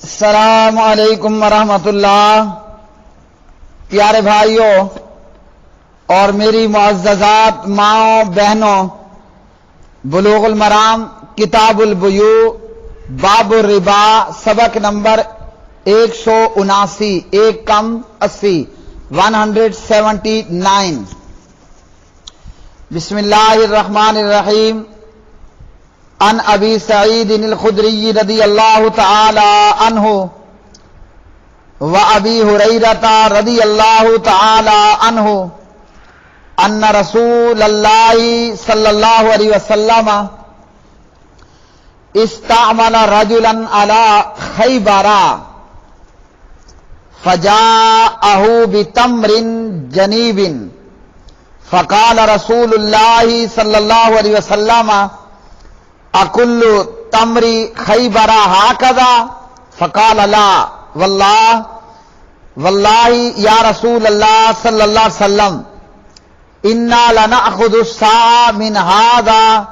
السلام علیکم ورحمۃ اللہ۔ پیارے بھائیوں اور میری معززات ماؤں بہنوں، بلوغ المرام کتاب البیوع باب الربا سبق نمبر 179 ایک کم 80 179۔ بسم اللہ الرحمن الرحیم۔ عن ابی سعید الخدری رضی اللہ تعالی عنہ و ابی ہریرہ رضی اللہ تعالی عنہ ان رسول اللہ صلی اللہ علیہ وسلم استعمل رجلا علی خیبر فجاءه بتمر جنیب فقال رسول اللہ صلی اللہ علیہ وسلم اکل تمر خیبر ہکذا؟ فقال لا واللہ یا رسول اللہ صلی اللہ علیہ وسلم انا لنأخذ الساع من هذا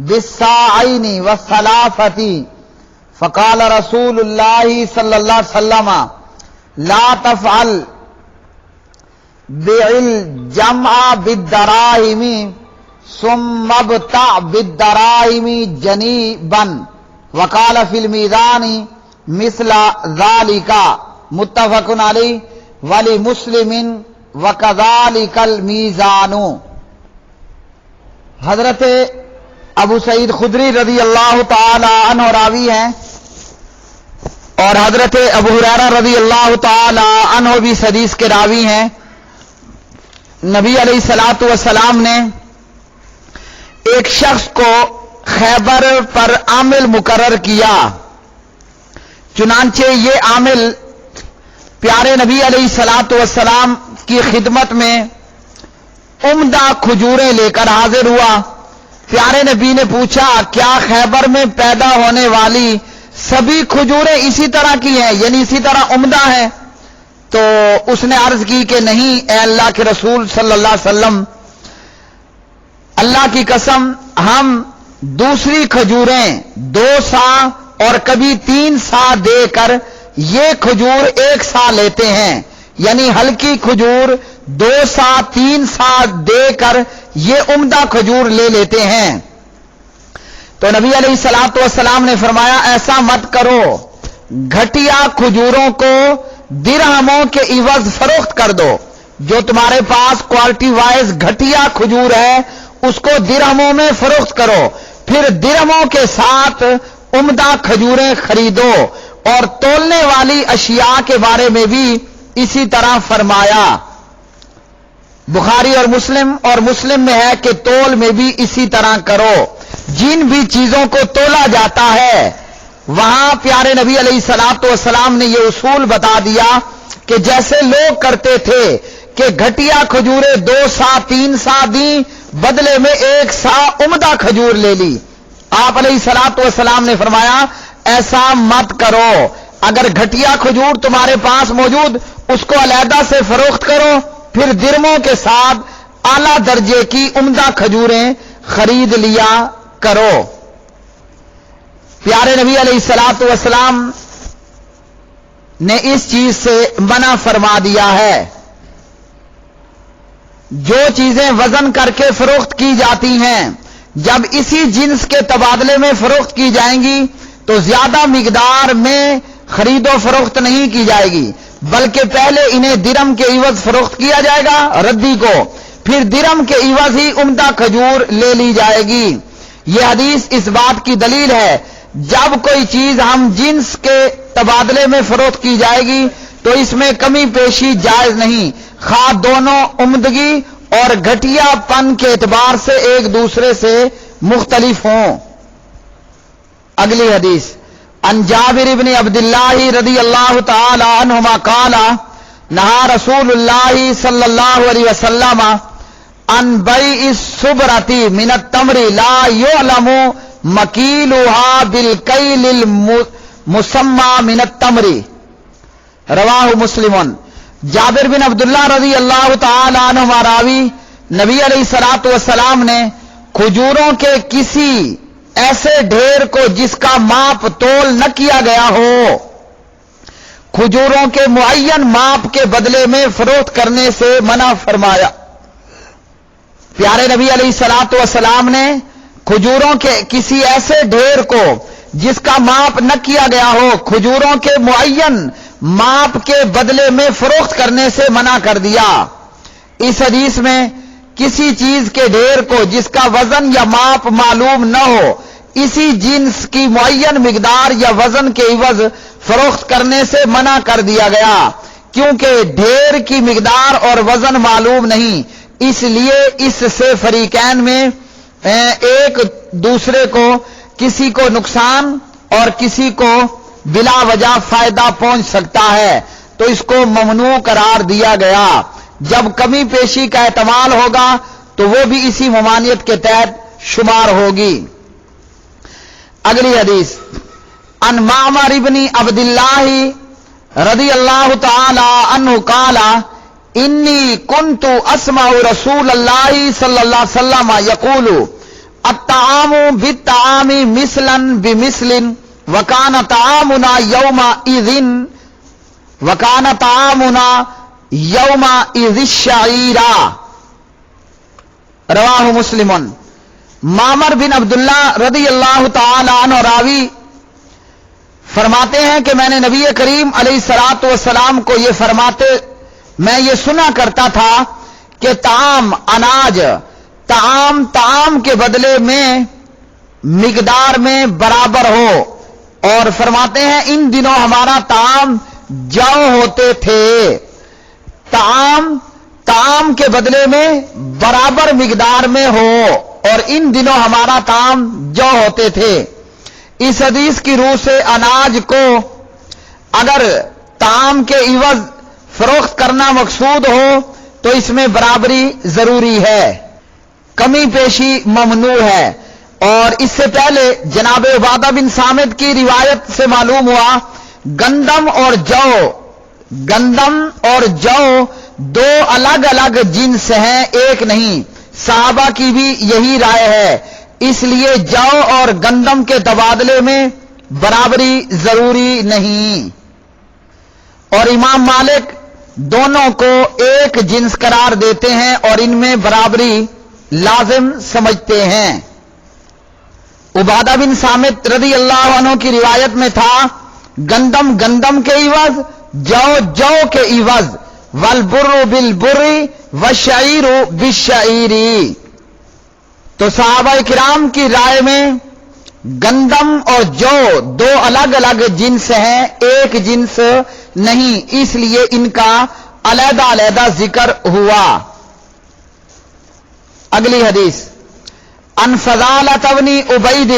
بالساعین والثلاثۃ۔ فقال رسول اللہ صلی اللہ علیہ وسلم لا تفعل بیع الجمع بالدراہم ثم ابتع بالدراہم جنیبا وقال فی المیزان مثل ذلك متفق علیہ ولمسلم وکذلک المیزان۔ حضرت ابو سعید خدری رضی اللہ تعالی عنہ راوی ہیں اور حضرت ابو ہریرہ رضی اللہ تعالی عنہ بھی اس حدیث کے راوی ہیں۔ نبی علیہ الصلوۃ والسلام نے ایک شخص کو خیبر پر عامل مقرر کیا، چنانچہ یہ عامل پیارے نبی علیہ الصلوۃ والسلام کی خدمت میں عمدہ کھجوریں لے کر حاضر ہوا۔ پیارے نبی نے پوچھا کیا خیبر میں پیدا ہونے والی سبھی کھجوریں اسی طرح کی ہیں، یعنی اسی طرح عمدہ ہیں؟ تو اس نے عرض کی کہ نہیں اے اللہ کے رسول صلی اللہ علیہ وسلم، اللہ کی قسم ہم دوسری کھجوریں 2 سا اور کبھی 3 سا دے کر یہ کھجور 1 سا لیتے ہیں، یعنی ہلکی کھجور 2 سا 3 سا دے کر یہ عمدہ کھجور لے لیتے ہیں۔ تو نبی علیہ الصلوۃ والسلام نے فرمایا ایسا مت کرو، گھٹیا کھجوروں کو درہموں کے عوض فروخت کر دو۔ جو تمہارے پاس کوالٹی وائز گھٹیا کھجور ہے اس کو درہموں میں فروخت کرو، پھر درہموں کے ساتھ عمدہ کھجوریں خریدو۔ اور تولنے والی اشیاء کے بارے میں بھی اسی طرح فرمایا۔ بخاری اور مسلم میں ہے کہ تول میں بھی اسی طرح کرو۔ جن بھی چیزوں کو تولا جاتا ہے وہاں پیارے نبی علیہ الصلوۃ والسلام نے یہ اصول بتا دیا کہ جیسے لوگ کرتے تھے کہ گھٹیا کھجوریں 2 سا 3 سا دیں، بدلے میں 1 سا عمدہ کھجور لے لی۔ آپ علیہ الصلوۃ والسلام نے فرمایا ایسا مت کرو، اگر گھٹیا کھجور تمہارے پاس موجود اس کو علیحدہ سے فروخت کرو، پھر درموں کے ساتھ اعلیٰ درجے کی عمدہ کھجوریں خرید لیا کرو۔ پیارے نبی علیہ الصلوۃ والسلام نے اس چیز سے منع فرما دیا ہے۔ جو چیزیں وزن کر کے فروخت کی جاتی ہیں جب اسی جنس کے تبادلے میں فروخت کی جائیں گی تو زیادہ مقدار میں خرید و فروخت نہیں کی جائے گی، بلکہ پہلے انہیں درم کے عوض فروخت کیا جائے گا ردی کو، پھر درم کے عوض ہی عمدہ کھجور لے لی جائے گی۔ یہ حدیث اس بات کی دلیل ہے جب کوئی چیز ہم جنس کے تبادلے میں فروخت کی جائے گی تو اس میں کمی پیشی جائز نہیں، خواہ دونوں عمدگی اور گھٹیا پن کے اعتبار سے ایک دوسرے سے مختلف ہوں۔ اگلی حدیث عن جابر بن عبداللہ رضی اللہ تعالی عنہما قال نہا رسول اللہ صلی اللہ علیہ وسلم عن بیع الصبرۃ من التمر لا یعلم مکیلها بالکیل المسمى من التمر، رواہ مسلم۔ جابر بن عبداللہ رضی اللہ تعالی عنہ راوی نبی علیہ الصلوۃ والسلام نے کھجوروں کے کسی ایسے ڈھیر کو جس کا ماپ تول نہ کیا گیا ہو، کھجوروں کے معین ماپ کے بدلے میں فروخت کرنے سے منع فرمایا۔ پیارے نبی علیہ الصلوۃ والسلام نے کھجوروں کے کسی ایسے ڈھیر کو جس کا ماپ نہ کیا گیا ہو کھجوروں کے معین ماپ کے بدلے میں فروخت کرنے سے منع کر دیا۔ اس حدیث میں کسی چیز کے ڈھیر کو جس کا وزن یا ماپ معلوم نہ ہو اسی جنس کی معین مقدار یا وزن کے عوض فروخت کرنے سے منع کر دیا گیا، کیونکہ ڈھیر کی مقدار اور وزن معلوم نہیں، اس لیے اس سے فریقین میں ایک دوسرے کو کسی کو نقصان اور کسی کو بلا وجہ فائدہ پہنچ سکتا ہے، تو اس کو ممنوع قرار دیا گیا۔ جب کمی پیشی کا احتمال ہوگا تو وہ بھی اسی ممانعت کے تحت شمار ہوگی۔ اگلی حدیث، ان معمر ابن عبداللہ رضی اللہ تعالی عنہ قال انی کنت اسمع رسول اللہ صلی اللہ علیہ وسلم یقول الطعام بالطعام مثلا بمثل وکان طعامنا یومئذ الشعیرا، رواہ مسلم۔ معمر بن عبداللہ رضی اللہ تعالی عنہ راوی فرماتے ہیں کہ میں نے نبی کریم علیہ الصلوۃ والسلام کو یہ فرماتے میں یہ سنا کرتا تھا کہ طعام اناج طعام کے بدلے میں مقدار میں برابر ہو، اور فرماتے ہیں ان دنوں ہمارا طعام جو ہوتے تھے، طعام کے بدلے میں برابر مقدار میں ہو، اور ان دنوں ہمارا طعام جو ہوتے تھے۔ اس حدیث کی روح سے اناج کو اگر طعام کے عوض فروخت کرنا مقصود ہو تو اس میں برابری ضروری ہے، کمی پیشی ممنوع ہے۔ اور اس سے پہلے جناب عبادہ بن صامت کی روایت سے معلوم ہوا گندم اور جو دو الگ الگ جنس ہیں، ایک نہیں۔ صحابہ کی بھی یہی رائے ہے، اس لیے جو اور گندم کے تبادلے میں برابری ضروری نہیں، اور امام مالک دونوں کو ایک جنس قرار دیتے ہیں اور ان میں برابری لازم سمجھتے ہیں۔ عبادہ بن صامت رضی اللہ عنہ کی روایت میں تھا گندم کے عوض، جو کے عوض، والبر بالبر والشعیر بالشعیر۔ تو صحابہ کرام کی رائے میں گندم اور جو دو الگ الگ جنس ہیں، ایک جنس نہیں، اس لیے ان کا علیحدہ علیحدہ ذکر ہوا۔ اگلی حدیث، ان فضالۃ بن عبید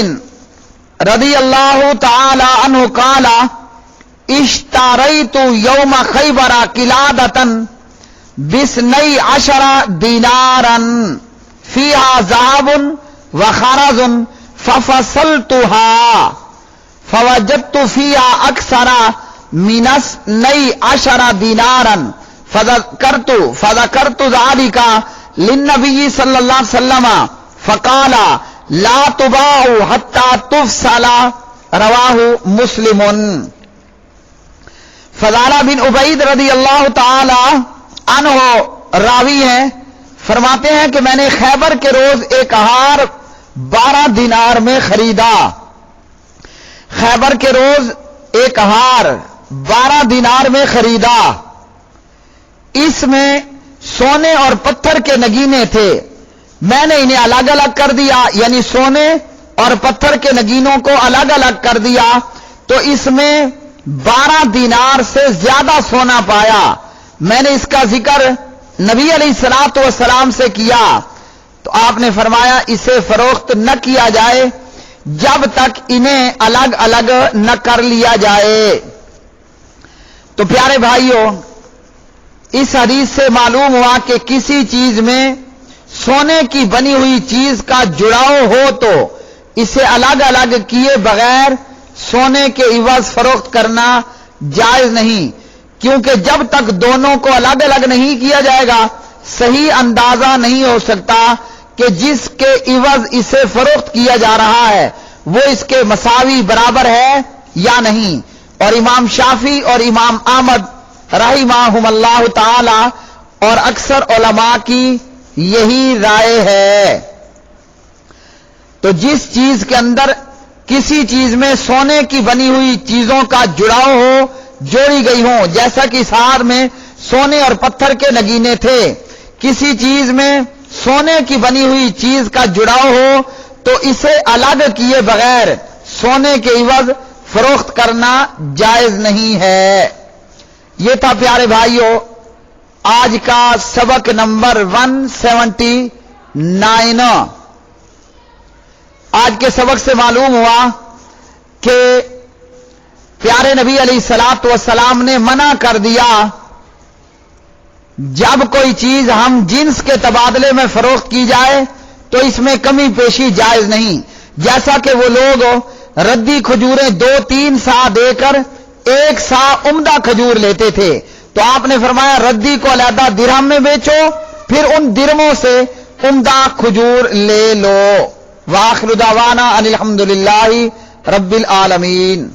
رضی اللہ تعالی عنہ قال اشتریت یوم خیبر قلادۃ ب12 دینارا فیہا ذہب وخرز ففصلتها فوجدت فیہا اکثر من 12 دینارا فذکرت ذلک للنبی صلی اللہ علیہ وسلم فقال لا تباع حتى تفصل، رواہ مسلم۔ فضالہ بن عبید رضی اللہ تعالی عنہ راوی ہیں، فرماتے ہیں کہ میں نے خیبر کے روز ایک ہار 12 دینار میں خریدا۔ خیبر کے روز ایک ہار 12 دینار میں خریدا، اس میں سونے اور پتھر کے نگینے تھے، میں نے انہیں الگ الگ کر دیا، یعنی سونے اور پتھر کے نگینوں کو الگ الگ کر دیا، تو اس میں 12 دینار سے زیادہ سونا پایا۔ میں نے اس کا ذکر نبی علیہ الصلوۃ والسلام سے کیا تو آپ نے فرمایا اسے فروخت نہ کیا جائے جب تک انہیں الگ الگ نہ کر لیا جائے۔ تو پیارے بھائیوں، اس حدیث سے معلوم ہوا کہ کسی چیز میں سونے کی بنی ہوئی چیز کا جڑاؤ ہو تو اسے الگ الگ کیے بغیر سونے کے عوض فروخت کرنا جائز نہیں، کیونکہ جب تک دونوں کو الگ الگ نہیں کیا جائے گا صحیح اندازہ نہیں ہو سکتا کہ جس کے عوض اسے فروخت کیا جا رہا ہے وہ اس کے مساوی برابر ہے یا نہیں۔ اور امام شافی اور امام احمد رحمہم اللہ تعالی اور اکثر علماء کی یہی رائے ہے۔ تو جس چیز کے اندر کسی چیز میں سونے کی بنی ہوئی چیزوں کا جڑاؤ ہو، جوڑی گئی ہوں، جیسا کہ اس ہار میں سونے اور پتھر کے نگینے تھے، کسی چیز میں سونے کی بنی ہوئی چیز کا جڑاؤ ہو تو اسے الگ کیے بغیر سونے کے عوض فروخت کرنا جائز نہیں ہے۔ یہ تھا پیارے بھائیوں آج کا سبق نمبر 179۔ آج کے سبق سے معلوم ہوا کہ پیارے نبی علیہ الصلوۃ والسلام نے منع کر دیا جب کوئی چیز ہم جنس کے تبادلے میں فروخت کی جائے تو اس میں کمی پیشی جائز نہیں، جیسا کہ وہ لوگ ردی کھجوریں 2-3 سا دے کر 1 سا عمدہ کھجور لیتے تھے، تو آپ نے فرمایا ردی کو علیحدہ درہم میں بیچو، پھر ان درہموں سے عمدہ کھجور لے لو۔ وآخر دعوانا ان الحمدللہ رب العالمین۔